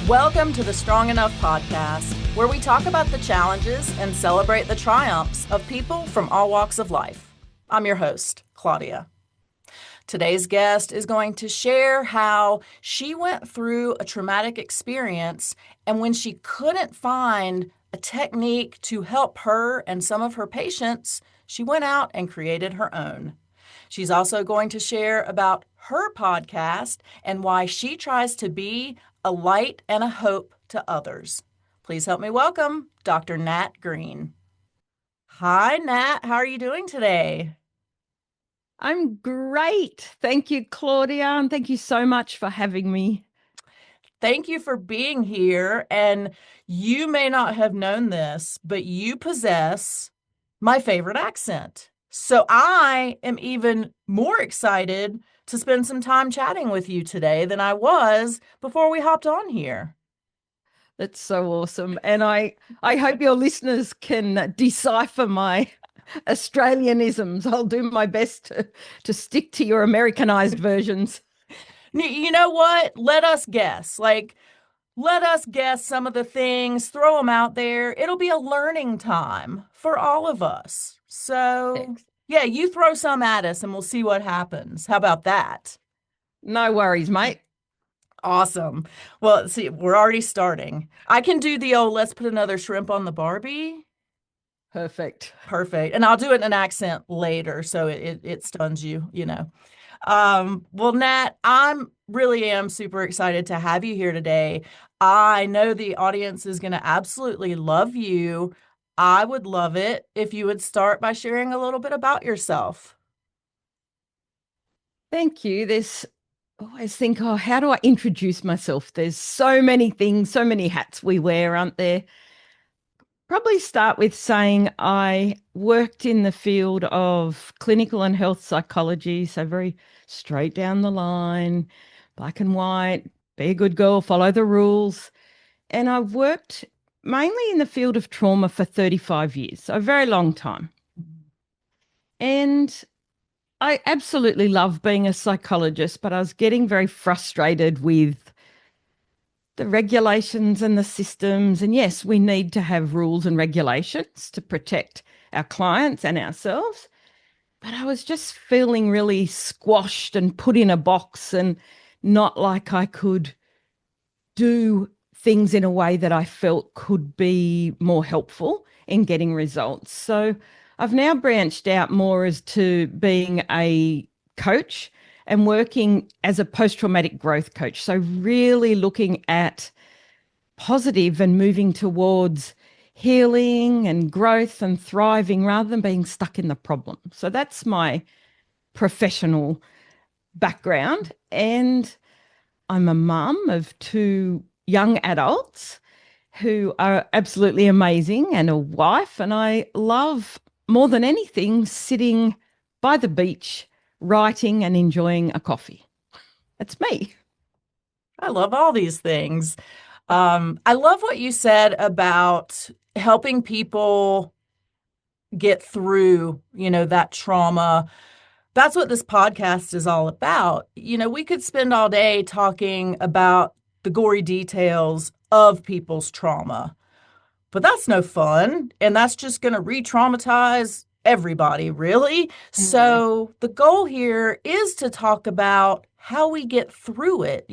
Welcome to the Strong Enough podcast, where we talk about the challenges and celebrate the triumphs of people from all walks of life. I'm your host, Claudia. Today's guest is going to share how she went through a traumatic experience, and when she couldn't find a technique to help her and some of her patients, she went out and created her own. She's also going to share about her podcast and why she tries to be a light and a hope to others. Please help me welcome Dr. Nat Green. Hi, Nat. How are you doing today? I'm great. Thank you, Claudia, and thank you so much for having me. Thank you for being here. And you may not have known this, but you possess my favorite accent. So I am even more excited to spend some time chatting with you today than I was before we hopped on here. That's so awesome. And I hope your listeners can decipher my Australianisms. I'll do my best to stick to your Americanized versions. You know what? Let us guess. Let us guess some of the things, throw them out there. It'll be a learning time for all of us. So, yeah, you throw some at us and we'll see what happens. How about that? No worries, mate. Awesome. Well, see, we're already starting. I can do the old, let's put another shrimp on the Barbie. Perfect. And I'll do it in an accent later so it stuns you, you know. Well, Nat, really am super excited to have you here today. I know the audience is going to absolutely love you. I would love it if you would start by sharing a little bit about yourself. Thank you. Always think, how do I introduce myself? There's so many things, so many hats we wear, aren't there? Probably start with saying I worked in the field of clinical and health psychology, so very straight down the line, black and white, be a good girl, follow the rules. And I've worked mainly in the field of trauma for 35 years, so a very long time. And I absolutely love being a psychologist, but I was getting very frustrated with the regulations and the systems. And yes, we need to have rules and regulations to protect our clients and ourselves. But I was just feeling really squashed and put in a box and not like I could do things in a way that I felt could be more helpful in getting results. So I've now branched out more as to being a coach and working as a post-traumatic growth coach. So really looking at positive and moving towards healing and growth and thriving rather than being stuck in the problem. So that's my professional background. And I'm a mum of two young adults who are absolutely amazing and a wife. And I love more than anything sitting by the beach writing and enjoying a coffee. That's me. I love all these things. I love what you said about helping people get through, that trauma. That's what this podcast is all about. We could spend all day talking about the gory details of people's trauma, but that's no fun. And that's just going to re-traumatize everybody, really. Mm-hmm. So the goal here is to talk about how we get through it.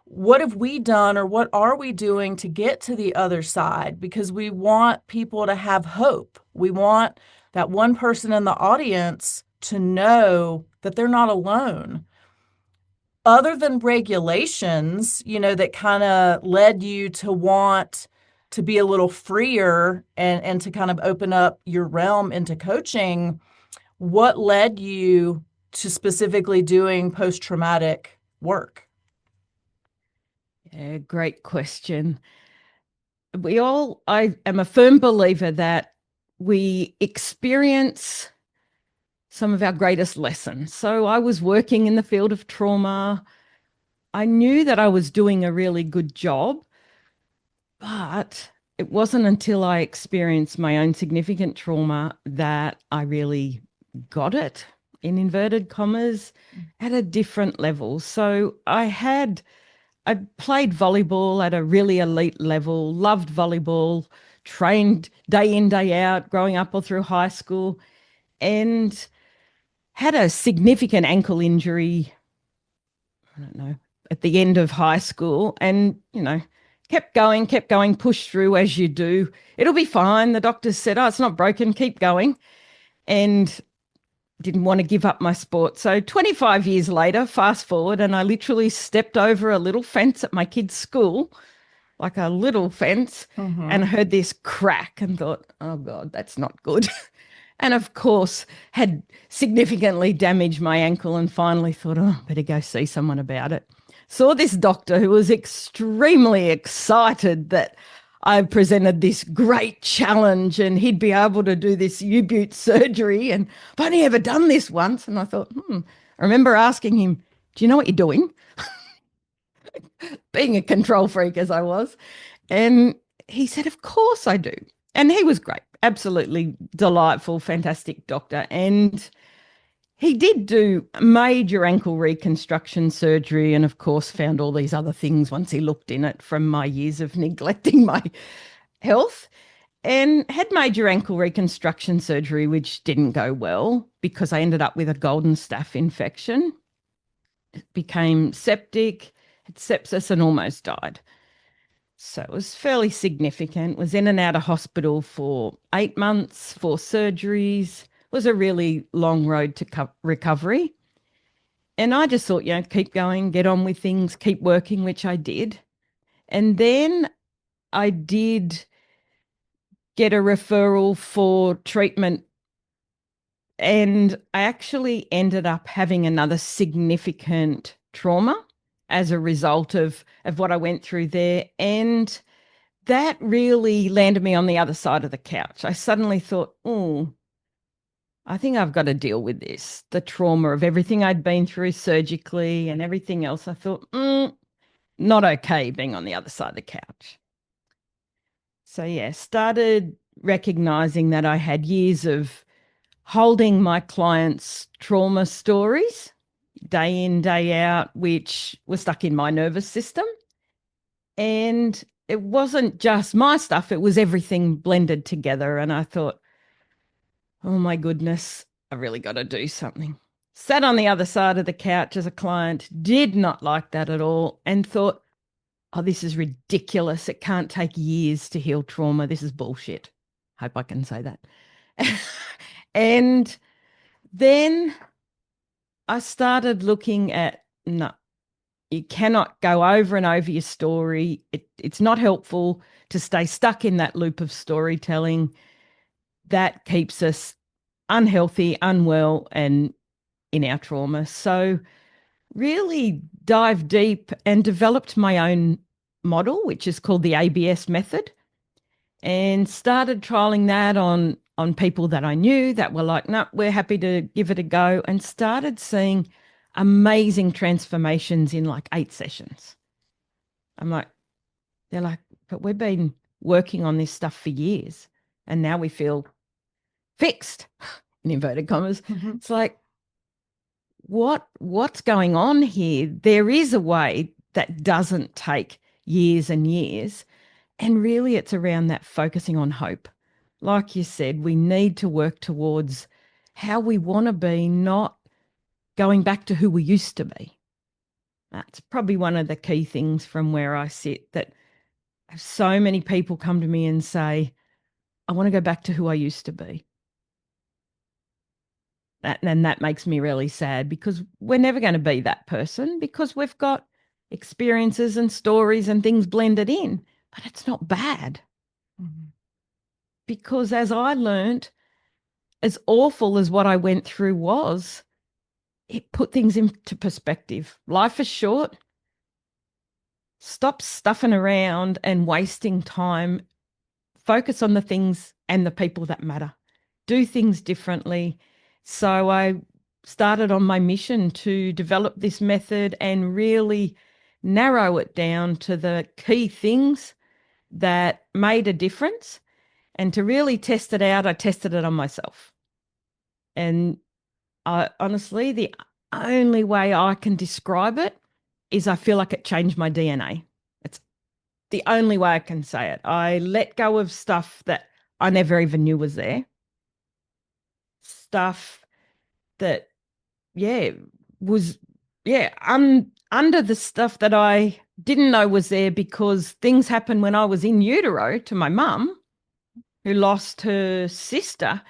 What have we done or what are we doing to get to the other side? Because we want people to have hope. We want that one person in the audience to know that they're not alone. Other than regulations, that kind of led you to want to be a little freer and to kind of open up your realm into coaching, what led you to specifically doing post-traumatic work? Yeah, great question. I am a firm believer that we experience some of our greatest lessons. So I was working in the field of trauma. I knew that I was doing a really good job, but it wasn't until I experienced my own significant trauma that I really got it, in inverted commas, at a different level. So I had I played volleyball at a really elite level, loved volleyball, trained day in, day out, growing up all through high school, and had a significant ankle injury, I don't know, at the end of high school. And, kept going, pushed through as you do. It'll be fine. The doctors said, oh, it's not broken, keep going. And didn't want to give up my sport. So 25 years later, fast forward, and I literally stepped over a little fence at my kid's school, like a little fence, Mm-hmm. and heard this crack and thought, oh God, that's not good. And of course, had significantly damaged my ankle and finally thought, oh, better go see someone about it. Saw this doctor who was extremely excited that I presented this great challenge and he'd be able to do this U-boot surgery. And I've only ever done this once. And I thought, I remember asking him, do you know what you're doing? Being a control freak as I was. And he said, of course I do. And he was great, absolutely delightful, fantastic doctor. And he did do major ankle reconstruction surgery and, of course, found all these other things once he looked in it from my years of neglecting my health, and had major ankle reconstruction surgery, which didn't go well because I ended up with a golden staph infection. It became septic, had sepsis, and almost died. So it was fairly significant. Was in and out of hospital for 8 months, 4 surgeries. It was a really long road to recovery. And I just thought, keep going, get on with things, keep working, which I did. And then I did get a referral for treatment, and I actually ended up having another significant trauma as a result of what I went through there. And that really landed me on the other side of the couch. I suddenly thought, oh, I think I've got to deal with this, the trauma of everything I'd been through surgically and everything else. I thought, not okay being on the other side of the couch. So, yeah, started recognizing that I had years of holding my clients' trauma stories day in, day out, which were stuck in my nervous system. And it wasn't just my stuff, it was everything blended together. And I thought, oh my goodness, I really got to do something. Sat on the other side of the couch as a client, did not like that at all, and thought, oh, this is ridiculous. It can't take years to heal trauma. This is bullshit. Hope I can say that. And then I started looking at, no, you cannot go over and over your story. It's not helpful to stay stuck in that loop of storytelling. That keeps us unhealthy, unwell, and in our trauma. So really dive deep and developed my own model, which is called the ABS method, and started trialing that on people that I knew that were like, no, we're happy to give it a go, and started seeing amazing transformations in like 8 sessions. I'm like, they're like, but we've been working on this stuff for years and now we feel fixed, in inverted commas. Mm-hmm. It's like, what's going on here? There is a way that doesn't take years and years. And really it's around that focusing on hope. Like you said, we need to work towards how we want to be, not going back to who we used to be. That's probably one of the key things from where I sit, that so many people come to me and say, I want to go back to who I used to be. And that makes me really sad, because we're never going to be that person, because we've got experiences and stories and things blended in, but it's not bad. Mm-hmm. Because as I learned, as awful as what I went through was, it put things into perspective. Life is short. Stop stuffing around and wasting time. Focus on the things and the people that matter. Do things differently. So I started on my mission to develop this method and really narrow it down to the key things that made a difference. And to really test it out, I tested it on myself. And honestly, the only way I can describe it is I feel like it changed my DNA. It's the only way I can say it. I let go of stuff that I never even knew was there, stuff that, yeah, was, yeah, under the stuff that I didn't know was there because things happened when I was in utero to my mum, who lost her sister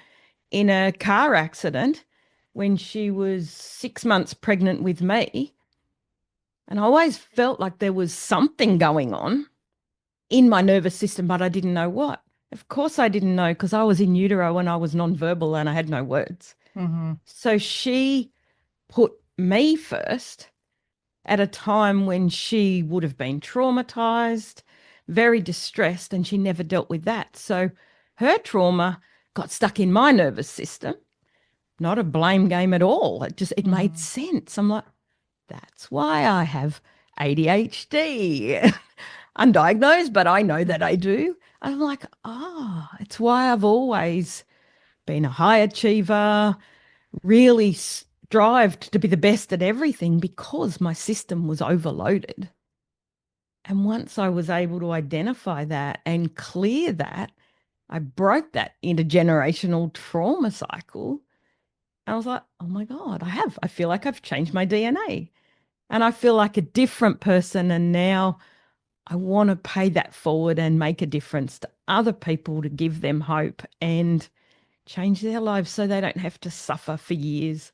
in a car accident when she was 6 months pregnant with me. And I always felt like there was something going on in my nervous system, but I didn't know what. Of course, I didn't know because I was in utero and I was nonverbal and I had no words. Mm-hmm. So she put me first at a time when she would have been traumatized, very distressed, and she never dealt with that. So her trauma got stuck in my nervous system. Not a blame game at all. It made Mm-hmm. sense. I'm like, that's why I have ADHD. Undiagnosed, but I know that I do. And I'm like, it's why I've always been a high achiever, really strived to be the best at everything because my system was overloaded. And once I was able to identify that and clear that, I broke that intergenerational trauma cycle. I was like, oh my God, I feel like I've changed my DNA and I feel like a different person. And now I want to pay that forward and make a difference to other people to give them hope and change their lives so they don't have to suffer for years.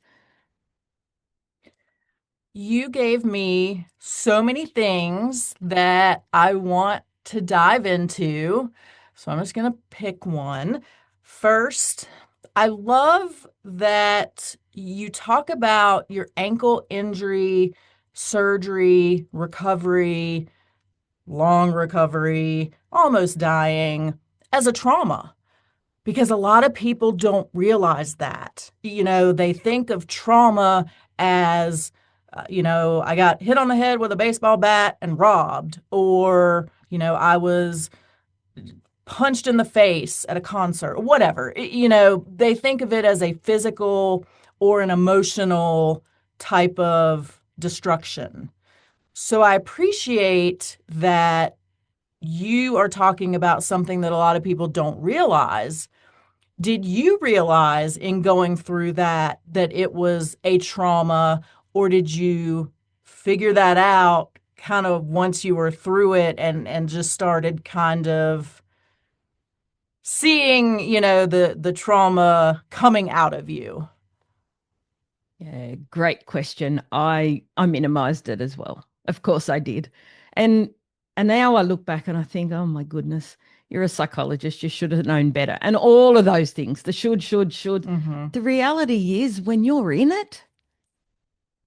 You gave me so many things that I want to dive into. So I'm just going to pick one. First, I love that you talk about your ankle injury, surgery, recovery, long recovery, almost dying as a trauma because a lot of people don't realize that. They think of trauma as, I got hit on the head with a baseball bat and robbed, or, I was punched in the face at a concert, whatever. They think of it as a physical or an emotional type of destruction. So I appreciate that you are talking about something that a lot of people don't realize. Did you realize in going through that it was a trauma, or did you figure that out kind of once you were through it and just started kind of seeing, the trauma coming out of you? Yeah, great question. I minimized it as well. Of course I did. And and now I look back and I think, oh my goodness, you're a psychologist. You should have known better. And all of those things, the should. Mm-hmm. The reality is when you're in it,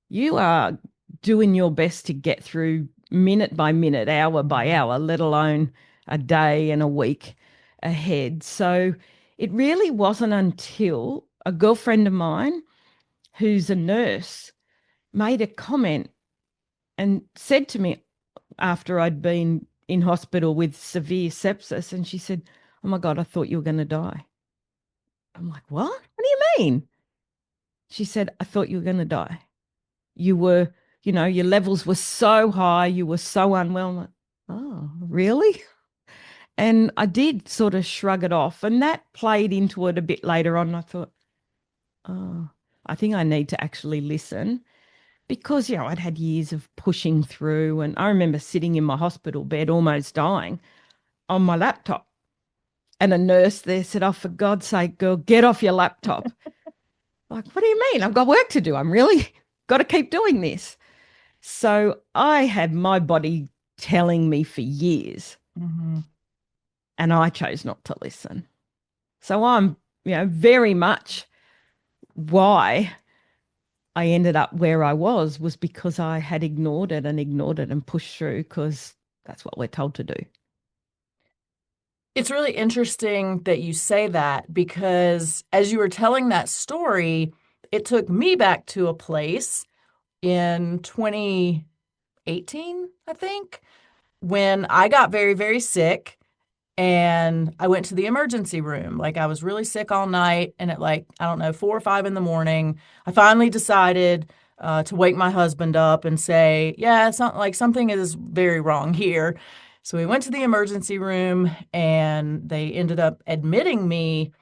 you are doing your best to get through minute by minute, hour by hour, let alone a day and a week ahead. So it really wasn't until a girlfriend of mine who's a nurse made a comment and said to me after I'd been in hospital with severe sepsis, and she said, oh my God, I thought you were going to die. I'm like, what? What do you mean? She said, I thought you were going to die. You were, your levels were so high, you were so unwell. I'm like, oh, really? And I did sort of shrug it off. And that played into it a bit later on. I thought, oh, I think I need to actually listen because, I'd had years of pushing through. And I remember sitting in my hospital bed almost dying on my laptop. And a nurse there said, oh, for God's sake, girl, get off your laptop. Like, what do you mean? I've got work to do. I'm really got to keep doing this. So I had my body telling me for years, Mm-hmm. and I chose not to listen. So I'm, very much why I ended up where I was because I had ignored it and pushed through because that's what we're told to do. It's really interesting that you say that because as you were telling that story, it took me back to a place in 2018, I think, when I got very, very sick and I went to the emergency room. Like I was really sick all night. And at like, I don't know, 4 or 5 in the morning, I finally decided, to wake my husband up and say, yeah, it's not like something is very wrong here. So we went to the emergency room and they ended up admitting me.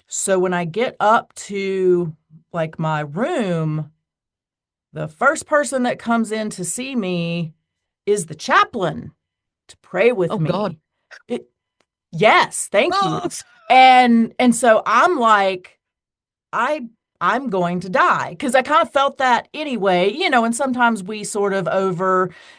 So when I get up to like my room, the first person that comes in to see me is the chaplain to pray with Oh God. me. It, yes, thank you. Oh, And so I'm like, I I'm going to die because I kind of felt that anyway, and sometimes we sort of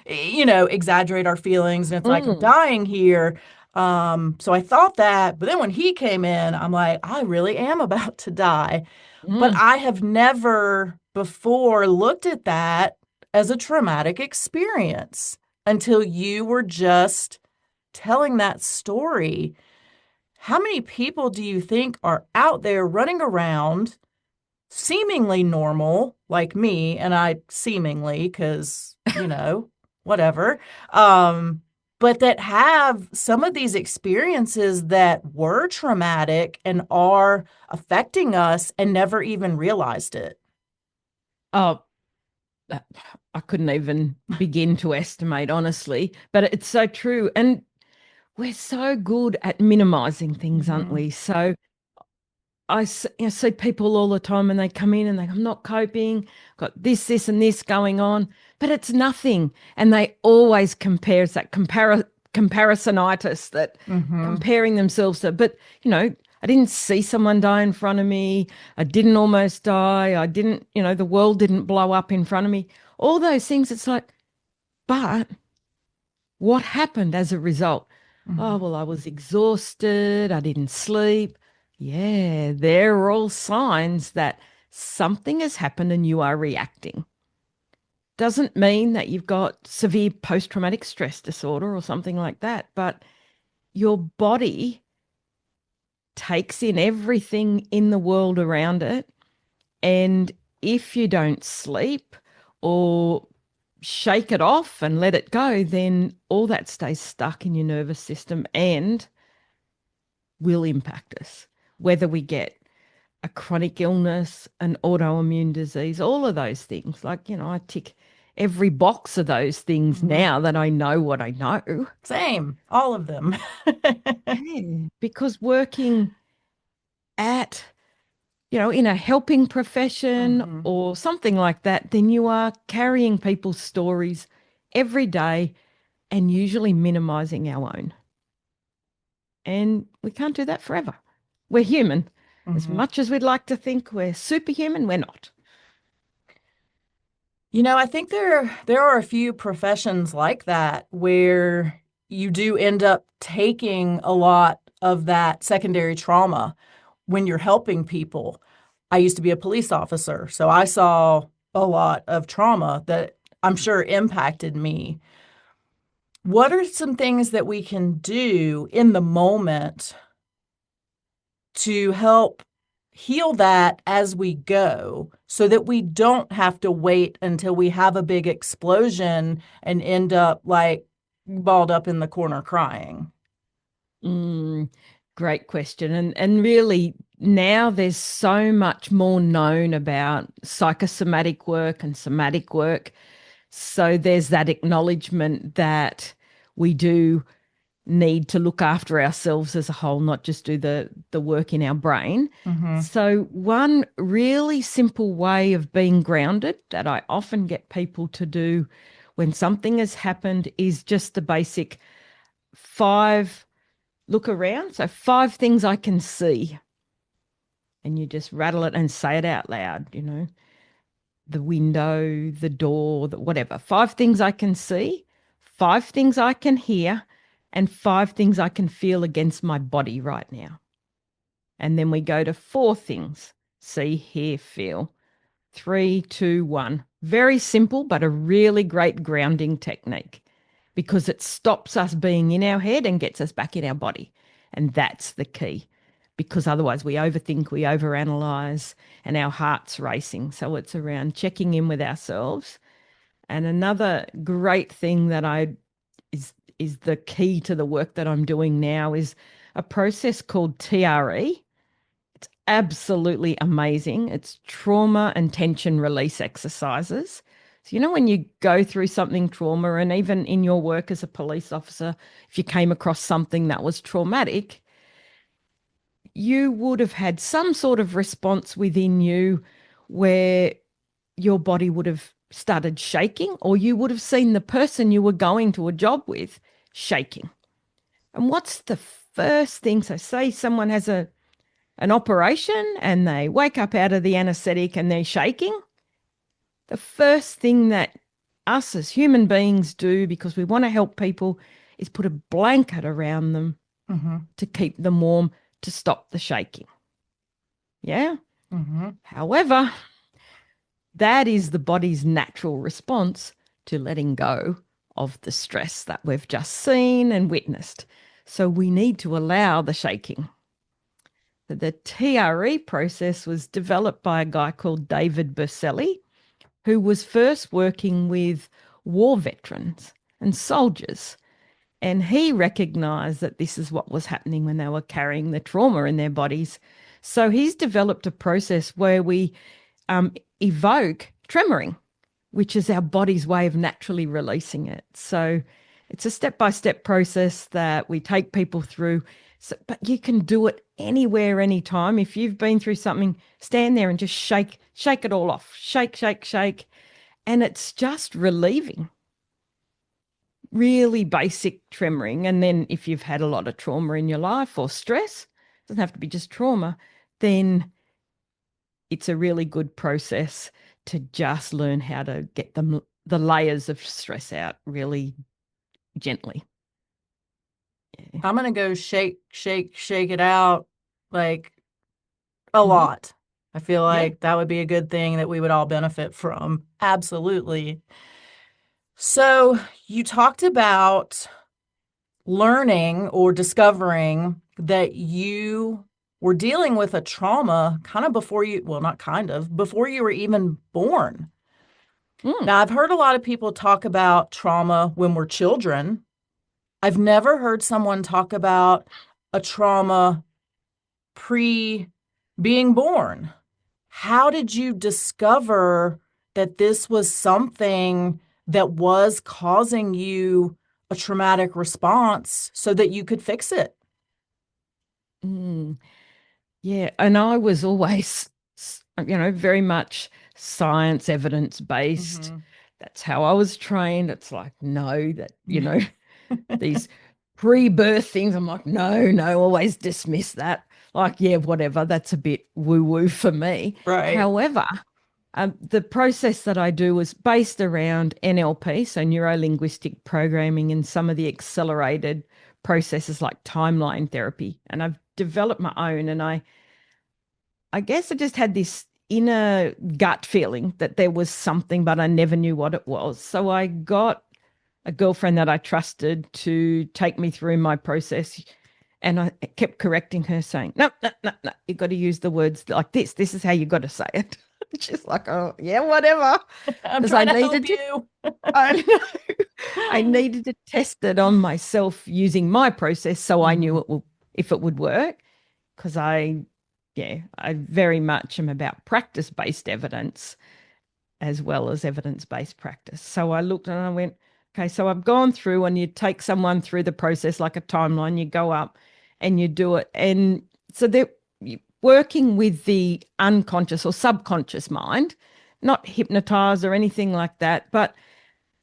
exaggerate our feelings and it's like I'm mm, dying here. So I thought that, but then when he came in, I'm like, I really am about to die. But mm. I have never before looked at that as a traumatic experience until you were just telling that story. How many people do you think are out there running around seemingly normal, like me, and I seemingly, because, whatever, um, but that have some of these experiences that were traumatic and are affecting us and never even realized it? Oh, that- I couldn't even begin to estimate, honestly, but it's so true. And we're so good at minimizing things, aren't Mm-hmm. we? So see people all the time and they come in and they go, I'm not coping, got this, and this going on, but it's nothing. And they always compare, it's that comparisonitis, that Mm-hmm. comparing themselves to, but I didn't see someone die in front of me. I didn't almost die. I didn't, the world didn't blow up in front of me. All those things, it's like, but what happened as a result? Oh, Mm-hmm. well, I was exhausted. I didn't sleep. Yeah, they're all signs that something has happened and you are reacting. Doesn't mean that you've got severe post traumatic stress disorder or something like that, but your body takes in everything in the world around it. And if you don't sleep or shake it off and let it go, then all that stays stuck in your nervous system and will impact us. Whether we get a chronic illness, an autoimmune disease, all of those things. Like, I tick every box of those things Mm-hmm. now that I know what I know. Same, all of them. Yeah. Because working at, in a helping profession Mm-hmm. or something like that, then you are carrying people's stories every day and usually minimizing our own. And we can't do that forever. We're human. As Mm-hmm. much as we'd like to think we're superhuman, we're not. I think there are a few professions like that where you do end up taking a lot of that secondary trauma when you're helping people. I used to be a police officer, so I saw a lot of trauma that I'm sure impacted me. What are some things that we can do in the moment to help heal that as we go so that we don't have to wait until we have a big explosion and end up like balled up in the corner crying? Mm, great question. And really now there's so much more known about psychosomatic work and somatic work. So there's that acknowledgement that we do need to look after ourselves as a whole, not just do the work in our brain. Mm-hmm. So one really simple way of being grounded that I often get people to do when something has happened is just the basic 5 look around. So 5 things I can see. And you just rattle it and say it out loud, the window, the door, the whatever. 5 things I can see, 5 things I can hear, and 5 things I can feel against my body right now. And then we go to 4 things: see, hear, feel. 3, 2, 1. Very simple, but a really great grounding technique because it stops us being in our head and gets us back in our body. And that's the key because otherwise we overthink, we overanalyze, and our heart's racing. So it's around checking in with ourselves. And another great thing that I is the key to the work that I'm doing now is a process called TRE. It's absolutely amazing. It's trauma and tension release exercises. So, when you go through something trauma, and even in your work as a police officer, if you came across something that was traumatic, you would have had some sort of response within you where your body would have started shaking, or you would have seen the person you were going to a job with shaking. And what's the first thing? So, say someone has an operation and they wake up out of the anesthetic and they're shaking. The first thing that us as human beings do, because we want to help people, is put a blanket around them Mm-hmm. to keep them warm, to stop the shaking. Yeah. Mm-hmm. However, that is the body's natural response to letting go of the stress that we've just seen and witnessed. So we need to allow the shaking. The TRE process was developed by a guy called David Berceli, who was first working with war veterans and soldiers. And he recognized that this is what was happening when they were carrying the trauma in their bodies. So he's developed a process where we evoke tremoring, which is our body's way of naturally releasing it. So it's a step-by-step process that we take people through. So, but you can do it anywhere, anytime. If you've been through something, stand there and just shake it all off. Shake, shake, shake. And it's just relieving. Really basic tremoring. And then if you've had a lot of trauma in your life or stress, it doesn't have to be just trauma, then it's a really good process to just learn how to get the layers of stress out really gently. Yeah. I'm gonna go shake, shake, shake it out like a Mm-hmm. lot. I feel Yeah. like that would be a good thing that we would all benefit from. Absolutely. So you talked about learning or discovering that you were dealing with a trauma kind of before you, well, not kind of, before you were even born. Mm. Now, I've heard a lot of people talk about trauma when we're children. I've never heard someone talk about a trauma pre being born. How did you discover that this was something that was causing you a traumatic response so that you could fix it? Mm. Yeah. And I was always, very much science evidence based. Mm-hmm. That's how I was trained. It's like, no, that, these pre-birth things. I'm like, no, no, always dismiss that. Like, yeah, whatever. That's a bit woo-woo for me. Right. However, the process that I do was based around NLP, so neuro linguistic programming, and some of the accelerated processes like timeline therapy. And I've developed my own, and I guess I just had this inner gut feeling that there was something, but I never knew what it was. So I got a girlfriend that I trusted to take me through my process. And I kept correcting her, saying, no, no, no, no, you've got to use the words like this. This is how you got to say it. She's like, oh, yeah, whatever. I'm Because I trying to help needed to, you. I know, I needed to test it on myself using my process so I knew Mhm. it will, if it would work. Because I very much am about practice-based evidence as well as evidence-based practice. So I looked and I went, okay, so I've gone through, and you take someone through the process like a timeline, you go up and you do it. And so they're working with the unconscious or subconscious mind, not hypnotized or anything like that. But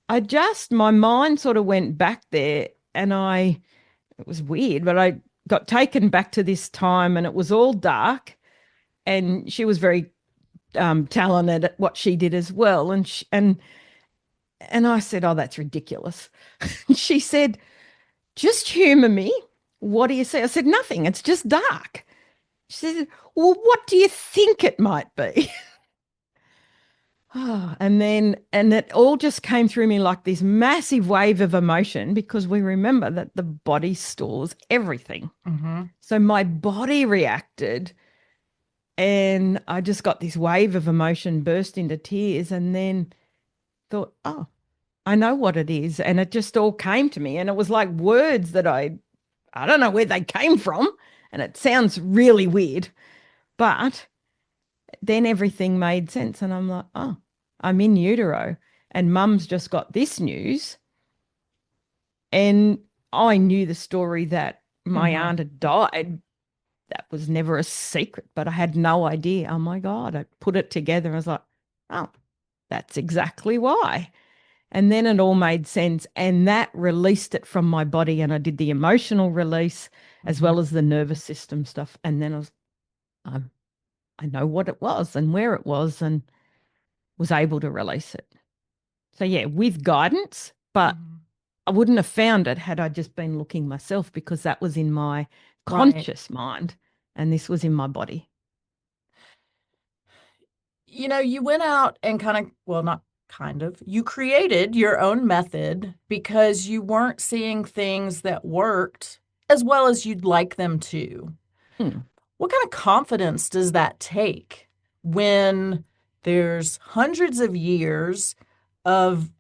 my mind sort of went back there, and it was weird, but I got taken back to this time, and it was all dark. And she was very talented at what she did as well. And I said, "Oh, that's ridiculous." She said, "Just humor me. What do you say?" I said, "Nothing. It's just dark." She said, "Well, what do you think it might be?" And it all just came through me like this massive wave of emotion, because we remember that the body stores everything. Mhm. So my body reacted, and I just got this wave of emotion, burst into tears, and then thought, oh, I know what it is. And it just all came to me. And it was like words that I don't know where they came from. And it sounds really weird, But then everything made sense. And I'm like, oh, I'm in utero and mum's just got this news. And I knew the story that my Mm-hmm. aunt had died. That was never a secret, but I had no idea. Oh my God. I put it together. I was like, oh, that's exactly why. And then it all made sense. And that released it from my body. And I did the emotional release as Mm-hmm. well as the nervous system stuff. And then um, I know what it was and where it was and was able to release it. So, yeah, with guidance, but Mm-hmm. I wouldn't have found it had I just been looking myself because that was in my Right. conscious mind and this was in my body. You went out and well, not kind of, you created your own method because you weren't seeing things that worked as well as you'd like them to. Hmm. What kind of confidence does that take when there's hundreds of years of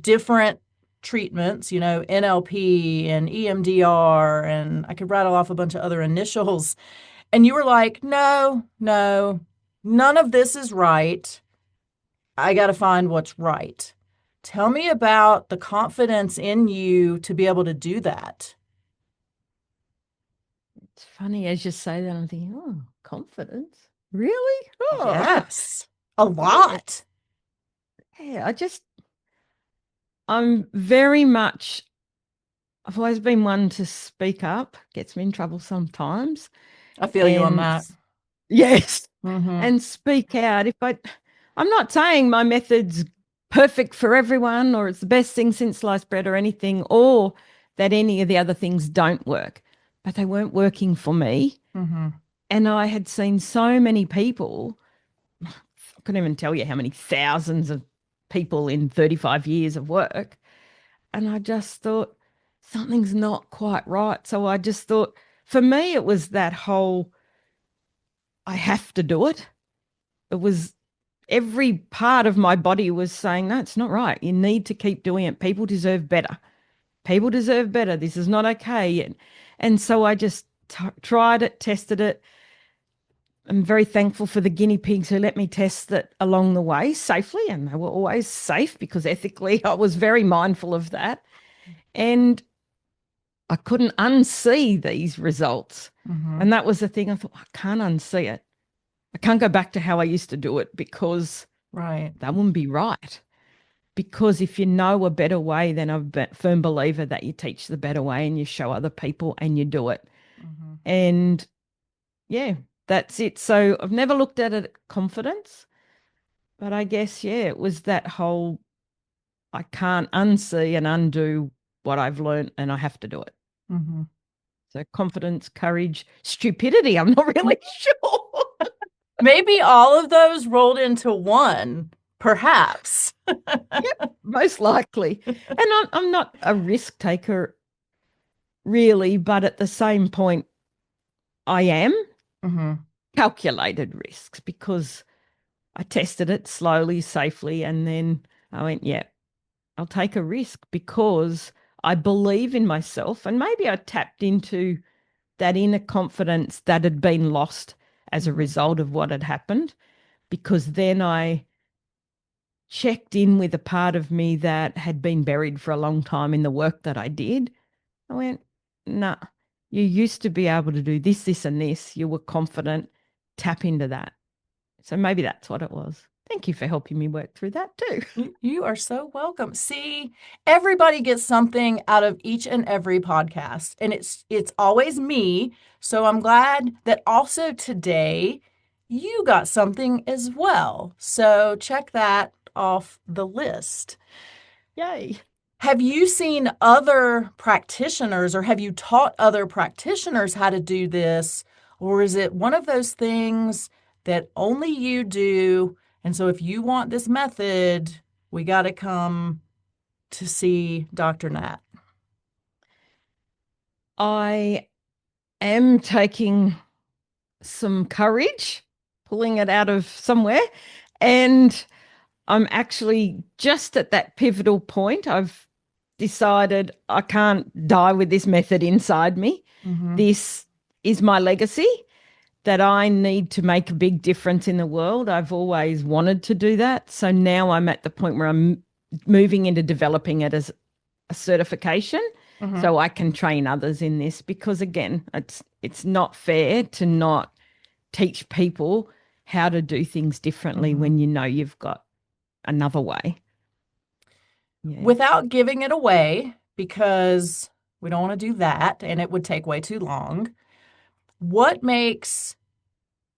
different treatments, NLP and EMDR, and I could rattle off a bunch of other initials, and you were like, no, no, none of this is right. I got to find what's right. Tell me about the confidence in you to be able to do that. It's funny as you say that, I'm thinking, oh, confidence? Really? Oh, Yes, a yeah. lot. Yeah, I'm very much, I've always been one to speak up, gets me in trouble sometimes. I feel you on And that. yes, Mm-hmm. and speak out. I'm not saying my method's perfect for everyone or it's the best thing since sliced bread or anything, or that any of the other things don't work, but they weren't working for me. Mm-hmm. And I had seen so many people, I couldn't even tell you how many thousands of people in 35 years of work. And I just thought, something's not quite right. So I just thought, for me, it was that whole, I have to do it. It was every part of my body was saying, no, it's not right. You need to keep doing it. People deserve better. People deserve better. This is not okay. And so I just tried it, tested it. I'm very thankful for the guinea pigs who let me test it along the way safely. And they were always safe because ethically I was very mindful of that. And I couldn't unsee these results. Mm-hmm. And that was the thing. I thought, I can't unsee it. I can't go back to how I used to do it because Right. that wouldn't be right. Because if you know a better way, then I'm a firm believer that you teach the better way and you show other people and you do it. Mm-hmm. And yeah, that's it. So I've never looked at it confidence, but I guess, yeah, it was that whole I can't unsee and undo what I've learned and I have to do it. Mm-hmm. So confidence, courage, stupidity. I'm not really sure. Maybe all of those rolled into one, perhaps. Yep, most likely. And I'm not a risk taker really, but at the same point, I am Mm-hmm. calculated risks because I tested it slowly, safely, and then I went, yeah, I'll take a risk because I believe in myself. And maybe I tapped into that inner confidence that had been lost as a Mm-hmm. result of what had happened, because then I checked in with a part of me that had been buried for a long time in the work that I did. I went, nah, you used to be able to do this, this, and this. You were confident. Tap into that. So maybe that's what it was. Thank you for helping me work through that too. You are so welcome. See, everybody gets something out of each and every podcast, and it's always me. So I'm glad that also today you got something as well. So check that off the list. Yay. Have you seen other practitioners or have you taught other practitioners how to do this? Or is it one of those things that only you do? And so if you want this method, we got to come to see Dr. Nat. I am taking some courage, pulling it out of somewhere. And I'm actually just at that pivotal point. I've decided I can't die with this method inside me. Mm-hmm. This is my legacy. that I need to make a big difference in the world. I've always wanted to do that. So now I'm at the point where I'm moving into developing it as a certification Hmm. so I can train others in this, because again, it's not fair to not teach people how to do things differently Hmm. when you know you've got another way. Yeah. Without giving it away, because we don't want to do that and it would take way too long, what makes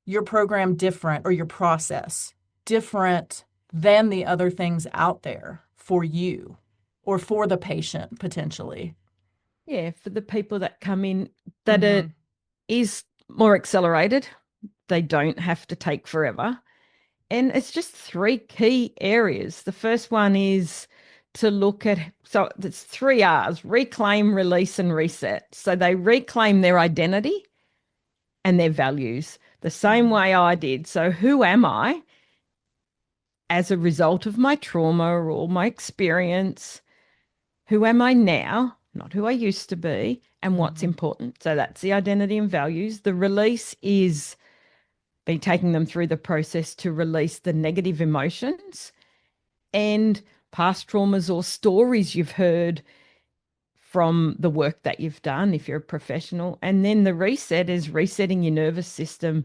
your program different or your process different than the other things out there for you or for the patient potentially? Yeah, for the people that come in, that Hmm. it is more accelerated. They don't have to take forever. And it's just three key areas. The first one is to look at, so it's three R's: reclaim, release, and reset. So they reclaim their identity and their values the same Hmm. way I did. So who am I as a result of my trauma or my experience? Who am I now? Not who I used to be, and what's Hmm. important. So that's the identity and values. The release is be taking them through the process to release the negative emotions and past traumas or stories you've heard from the work that you've done if you're a professional. And then the reset is resetting your nervous system,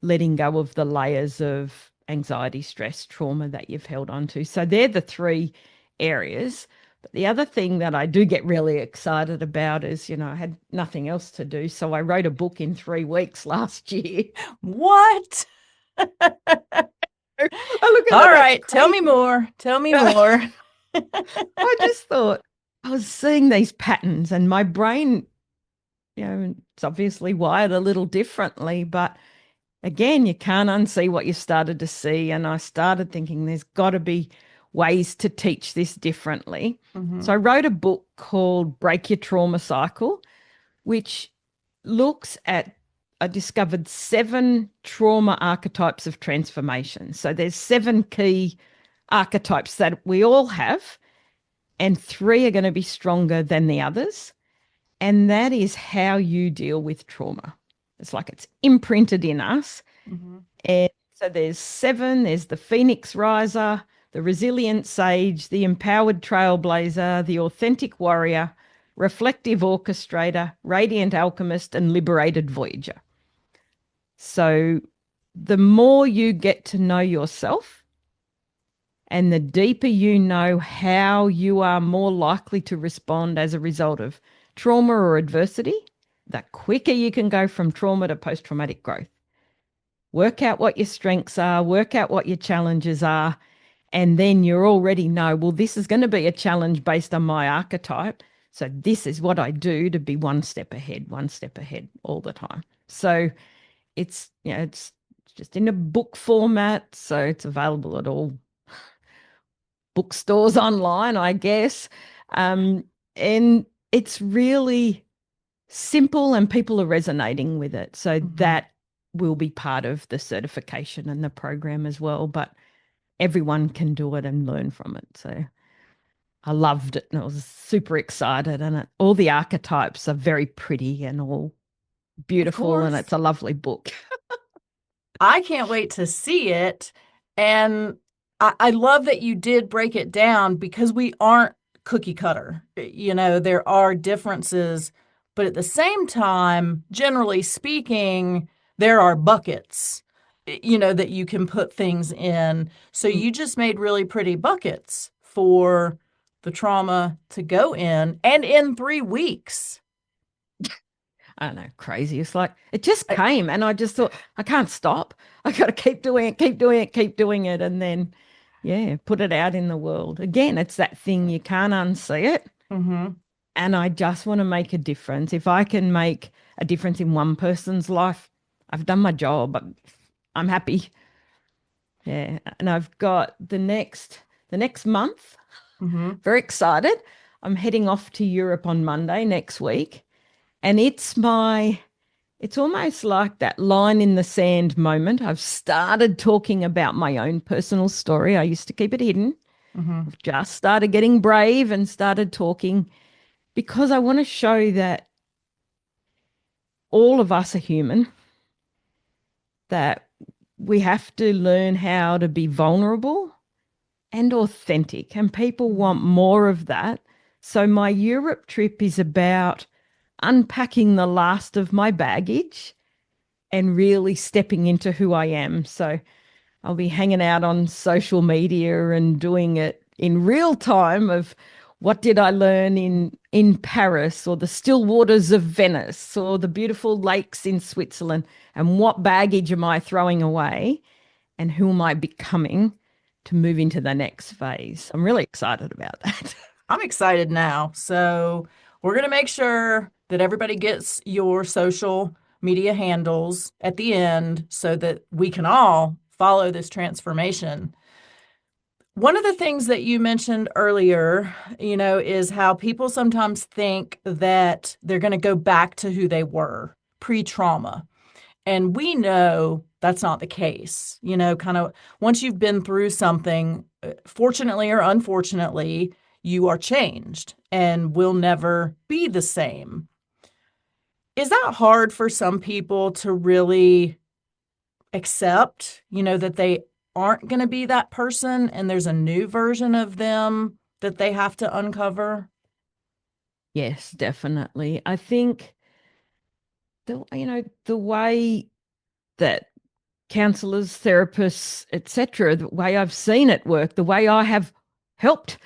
letting go of the layers of anxiety, stress, trauma that you've held on to. So they're the three areas. But the other thing that I do get really excited about is, I had nothing else to do. So I wrote a book in 3 weeks last year. What? I look at All it, that's right, tell me crazy. more. Tell me I more. just thought I was seeing these patterns, and my brain, it's obviously wired a little differently, but again, you can't unsee what you started to see. And I started thinking there's got to be ways to teach this differently. Hmm. So I wrote a book called Break Your Trauma Cycle, which looks at, I discovered 7 trauma archetypes of transformation. So there's 7 key archetypes that we all have, and 3 are going to be stronger than the others. And that is how you deal with trauma. It's like it's imprinted in us. Hmm. And so there's 7. There's the Phoenix Riser, the Resilient Sage, the Empowered Trailblazer, the Authentic Warrior, Reflective Orchestrator, Radiant Alchemist, and Liberated Voyager. So the more you get to know yourself and the deeper you know how you are more likely to respond as a result of trauma or adversity, the quicker you can go from trauma to post traumatic growth. Work out what your strengths are, work out what your challenges are, and then you already know, well, this is going to be a challenge based on my archetype. So this is what I do to be one step ahead all the time. So it's just in a book format, so it's available at all bookstores online, I guess. Um, and it's really simple and people are resonating with it. So Hmm. that will be part of the certification and the program as well. But everyone can do it and learn from it. So I loved it and I was super excited. And all the archetypes are very pretty and all Of beautiful. And course. it's a lovely book. I can't wait to see it. And I love that you did break it down because we aren't cookie cutter. There are differences, but at the same time, generally speaking, there are buckets, that you can put things in. So Mm. you just made really pretty buckets for the trauma to go in and in 3 weeks. I don't know, crazy. It's like it just I, came, and I just thought, I can't stop. I got to keep doing it, keep doing it, keep doing it. And then, yeah, put it out in the world. Again, it's that thing, you can't unsee it. mhm. And I just want to make a difference. If I can make a difference in one person's life, I've done my job. I'm happy. Yeah. And I've got the next month, Mhm. very excited. I'm heading off to Europe on Monday next week. And it's almost like that line in the sand moment. I've started talking about my own personal story. I used to keep it hidden. Mhm. I've just started getting brave and started talking because I want to show that all of us are human that we have to learn how to be vulnerable and authentic, and people want Mhm. more of that. So, my Europe trip is about unpacking the last of my baggage and really stepping into who I am. So, I'll be hanging out on social media and doing it in real time of what did I learn in Paris or the still waters of Venice or the beautiful lakes in Switzerland, and what baggage am I throwing away and who am I becoming to move into the next phase. I'm really excited about that. I'm excited now. So we're going to make sure that everybody gets your social media handles at the end so that we can all follow this transformation. One of the things that you mentioned earlier, is how people sometimes think that they're going to go back to who they were pre-trauma. And we know that's not the case. Kind of once you've been through something, fortunately or unfortunately, you are changed and will never be the same. Is that hard for some people to really accept, that they aren't going to be that person and there's a new version of them that they have to uncover? Yes, definitely. I think the way that counselors, therapists, etc., the way I've seen it work, the way I have helped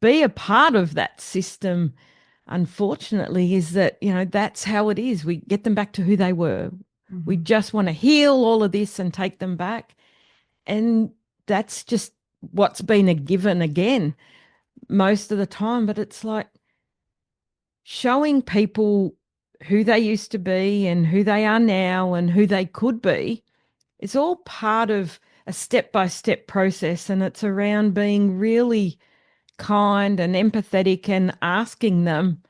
be a part of that system, unfortunately, is that, that's how it is. We get them back to who they were. We Mhm. just want to heal all of this and take them back. And that's just what's been a given again most of the time. But it's like showing people who they used to be and who they are now and who they could be. It's all part of a step by step process. And it's around being really kind and empathetic and asking them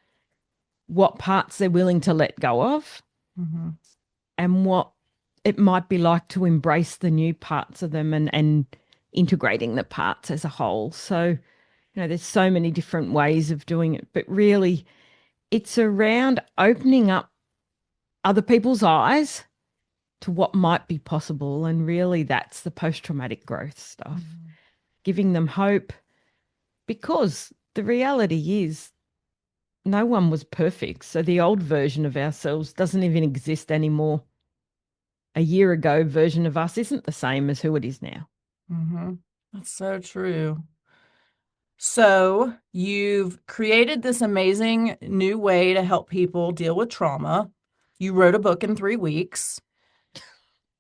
what parts they're willing to let go of Mhm. and what it might be like to embrace the new parts of them and integrating the parts as a whole. So, there's so many different ways of doing it, but really it's around opening up other people's eyes to what might be possible. And really, that's the post traumatic growth stuff, Mhm. giving them hope, because the reality is no one was perfect. So the old version of ourselves doesn't even exist anymore. A year ago version of us isn't the same as who it is now. Mhm. That's so true. So, you've created this amazing new way to help people deal with trauma. You wrote a book in 3 weeks.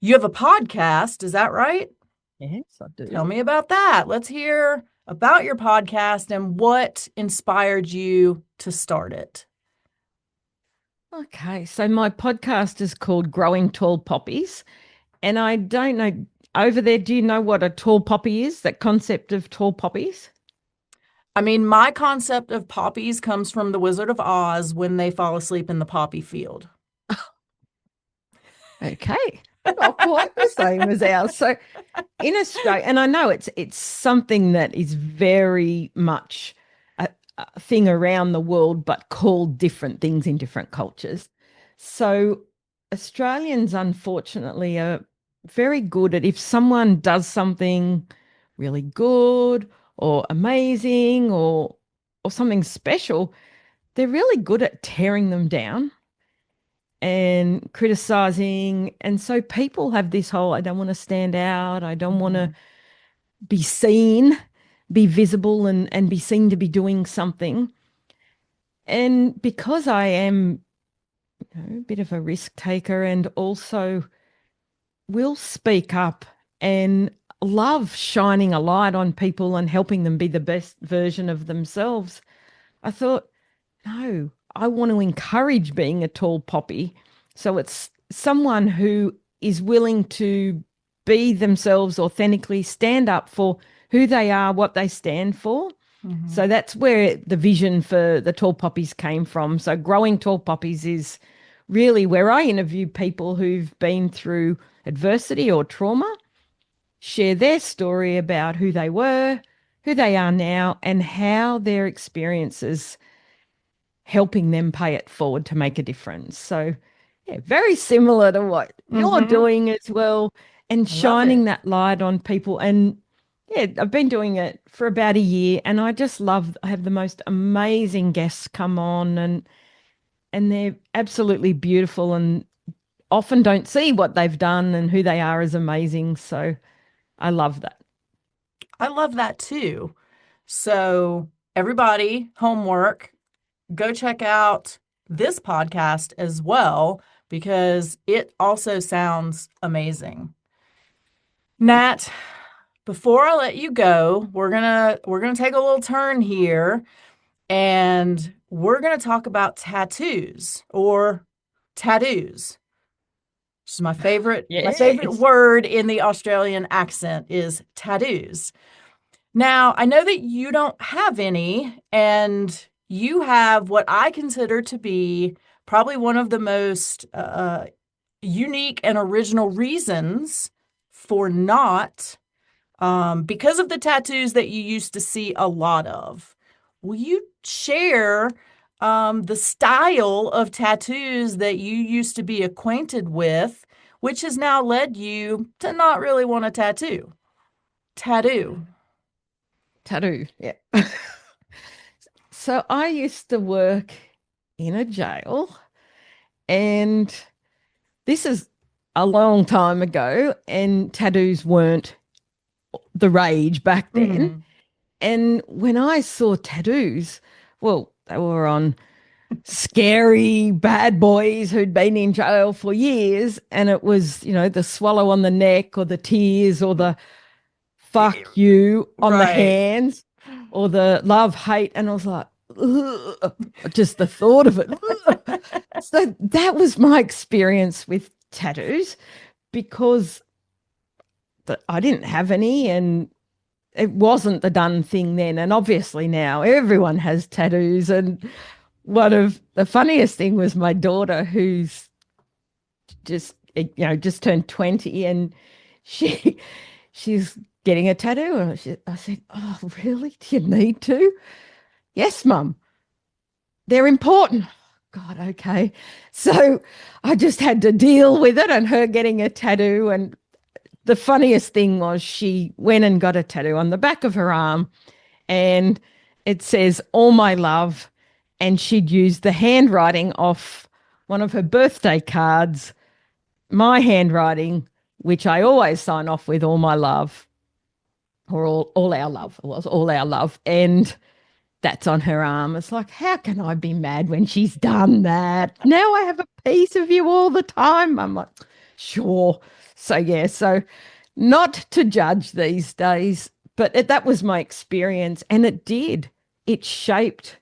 You have a podcast, is that right? Yes, I Tell do. me about that. Let's hear about your podcast and what inspired you to start it. Okay, so my podcast is called Growing Tall Poppies. And I don't know, over there, do you know what a tall poppy is? That concept of tall poppies? I mean, my concept of poppies comes from The Wizard of Oz when they fall asleep in the poppy field. Okay, not quite the same as ours. So in Australia, and I know it's something that is very much a thing around the world, but called different things in different cultures. So Australians, unfortunately, are very good at, if someone does something really good or amazing or something special, they're really good at tearing them down and criticizing. And so people have this whole, I don't want to stand out, I don't want to Mhm. be seen, be visible and be seen to be doing something. And because I am, a bit of a risk taker and also will speak up and love shining a light on people and helping them be the best version of themselves, I thought, no, I want to encourage being a tall poppy. So it's someone who is willing to be themselves authentically, stand up for who they are, what they stand for. So Mhm. that's where the vision for the Tall Poppies came from. So growing Tall Poppies is really where I interview people who've been through adversity or trauma, share their story about who they were, who they are now, and how their experiences helping them pay it forward to make a difference. So Yeah, very similar to what you're Mm-hmm. doing as well, and I love it. shining that light on people. And yeah, I've been doing it for about a year, and I just love, I have the most amazing guests come on, and they're absolutely beautiful and often don't see what they've done and who they are as amazing. So I love that. I love that too. So, everybody, homework, go check out this podcast as well because it also sounds amazing. Nat, before I let you go, we're gonna take a little turn here and we're gonna talk about tattoos or tattoos. Which is my favorite Yes. word in the Australian accent is tattoos. Now, I know that you don't have any, and you have what I consider to be probably one of the most unique and original reasons for not, because of the tattoos that you used to see a lot of. Will you share the style of tattoos that you used to be acquainted with, which has now led you to not really want a tattoo? Tattoo. Tattoo. Yeah. So I used to work in a jail, and this is a long time ago, and tattoos weren't the rage back then. Mm. And when I saw tattoos, well, they were on scary bad boys who'd been in jail for years. And it was, the swallow on the neck or the tears or the fuck you on the Right. hands or the love hate. And I was like, ugh, just the thought of it. Ugh. So that was my experience with tattoos because I didn't have any, and it wasn't the done thing then. And obviously now everyone has tattoos. And one of the funniest thing was my daughter, who's just turned 20, and she she's getting a tattoo. And I said, "Oh, really? Do you need to?" "Yes, mum. They're important." God, okay. So I just had to deal with it and her getting a tattoo. And the funniest thing was she went and got a tattoo on the back of her arm, and it says "All my love," and she'd used the handwriting off one of her birthday cards, my handwriting, which I always sign off with "All my love," or all our love. It was "All our love," and that's on her arm. It's like, how can I be mad when she's done that? Now I have a piece of you all the time. I'm like, sure. So yeah, so not to judge these days, but that was my experience, and it did. It shaped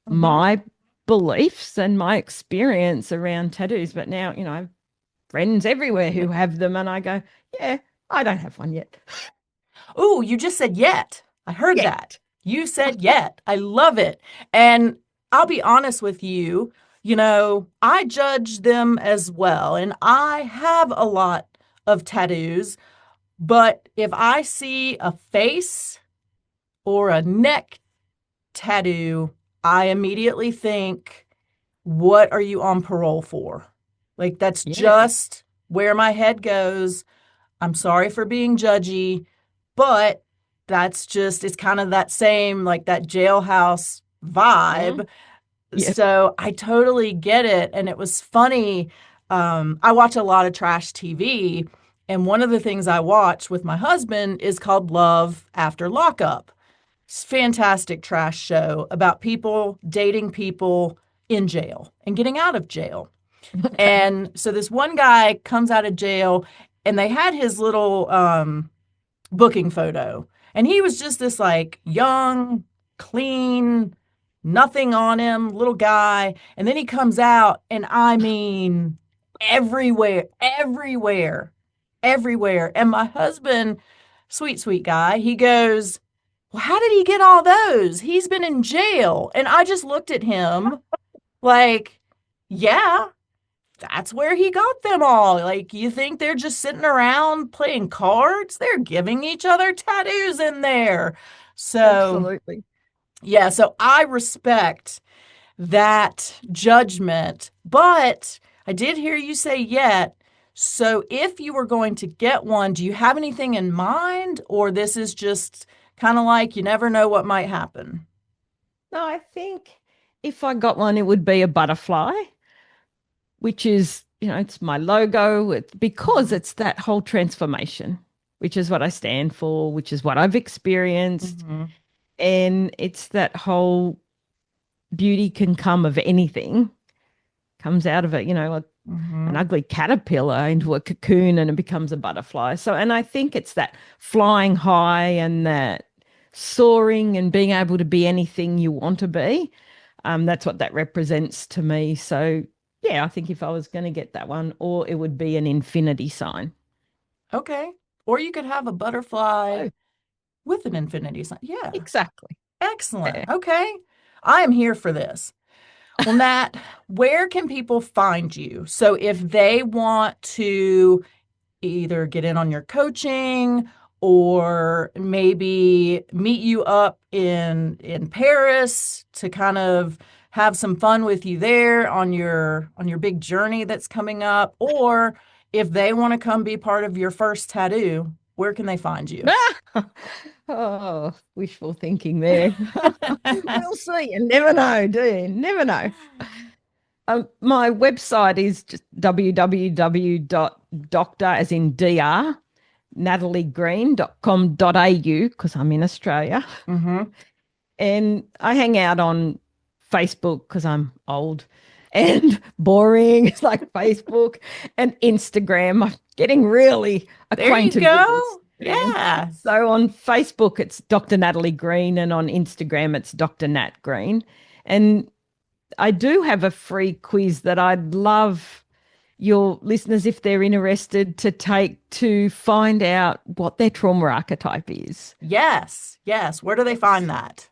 Mm-hmm. my beliefs and my experience around tattoos. But now, I have friends everywhere who have them, and I go, yeah, I don't have one yet. Ooh, you just said yet. I heard Yeah. that. You said yet. I love it. And I'll be honest with you, I judge them as well. And I have a lot of tattoos, but if I see a face or a neck tattoo, I immediately think, what are you on parole for? Like, that's Yeah. just where my head goes. I'm sorry for being judgy, but it's kind of that same, like that jailhouse Mm. vibe. Yep. So I totally get it. And it was funny. I watch a lot of trash TV. And one of the things I watch with my husband is called Love After Lockup. It's a fantastic trash show about people dating people in jail and getting out of jail. Okay. And so this one guy comes out of jail and they had his little booking photo. And he was just this like young, clean, nothing on him, little guy. And then he comes out and I mean everywhere, everywhere, everywhere. And my husband, sweet, sweet guy, he goes, "Well, how did he get all those? He's been in jail." And I just looked at him like, yeah, that's where he got them all. Like, you think they're just sitting around playing cards? They're giving each other tattoos in there. So, Absolutely. yeah, so I respect that judgment, but I did hear you say yet. So if you were going to get one, do you have anything in mind, or this is just kind of like you never know what might happen? No, I think if I got one, it would be a butterfly, which is, it's my logo. Because Mhm. it's that whole transformation, which is what I stand for, which is what I've experienced. Mhm. And it's that whole beauty can come of anything, comes out of it, like an Mhm. ugly caterpillar into a cocoon and it becomes a butterfly. So, and I think it's that flying high and that soaring and being able to be anything you want to be. That's what that represents to me. So, yeah, I think if I was going to get that one, or it would be an infinity sign. Okay. Or you could have a butterfly Oh, with an infinity sign. Yeah. exactly. Excellent. Yeah. Okay. I am here for this. Well, Nat, where can people find you? So if they want to either get in on your coaching or maybe meet you up in Paris to kind of have some fun with you there on your big journey that's coming up, or if they want to come be part of your first tattoo, where can they find you? Oh, wishful thinking there. We'll see. You never know, do you? Never know. My website is just www.doctor, as in dr, nataliegreen.com.au, because I'm in Australia. Mm-hmm. And I hang out on Facebook because I'm old and boring. It's like Facebook and Instagram. I'm getting really There you acquainted with go. Instagram. Yeah. So on Facebook, it's Dr. Natalie Green, and on Instagram, it's Dr. Nat Green. And I do have a free quiz that I'd love your listeners, if they're interested, to take to find out what their trauma archetype is. Yes. Yes. Where do they find that?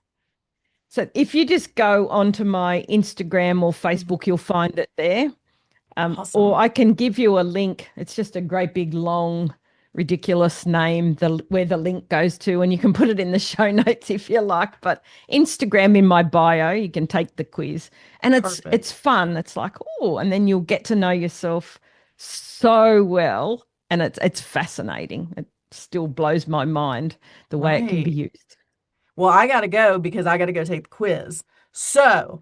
So if you just go onto my Instagram or Mhm. Facebook, you'll find it there. Or Awesome. I can give you a link. It's just a great big long ridiculous name, where the link goes to, and you can put it in the show notes if you like. But Instagram, in my bio, you can take the quiz, and it's Perfect. fun. It's like, oh, and then you'll get to know yourself so well, and it's fascinating. It still blows my mind the way it can be Right. used. Well, I got to go because I got to go take the quiz. So,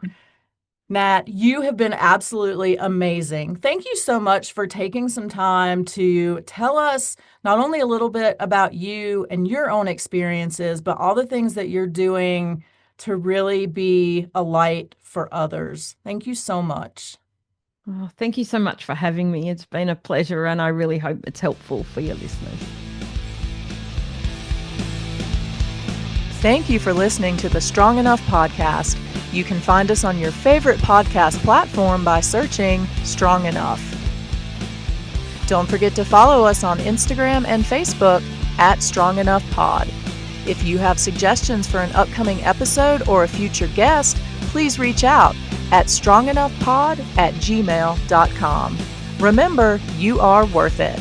Nat, you have been absolutely amazing. Thank you so much for taking some time to tell us not only a little bit about you and your own experiences, but all the things that you're doing to really be a light for others. Thank you so much. Oh, thank you so much for having me. It's been a pleasure, and I really hope it's helpful for your listeners. Thank you for listening to the Strong Enough podcast. You can find us on your favorite podcast platform by searching Strong Enough. Don't forget to follow us on Instagram and Facebook at Strong Enough Pod. If you have suggestions for an upcoming episode or a future guest, please reach out at strongenoughpod@gmail.com. Remember, you are worth it.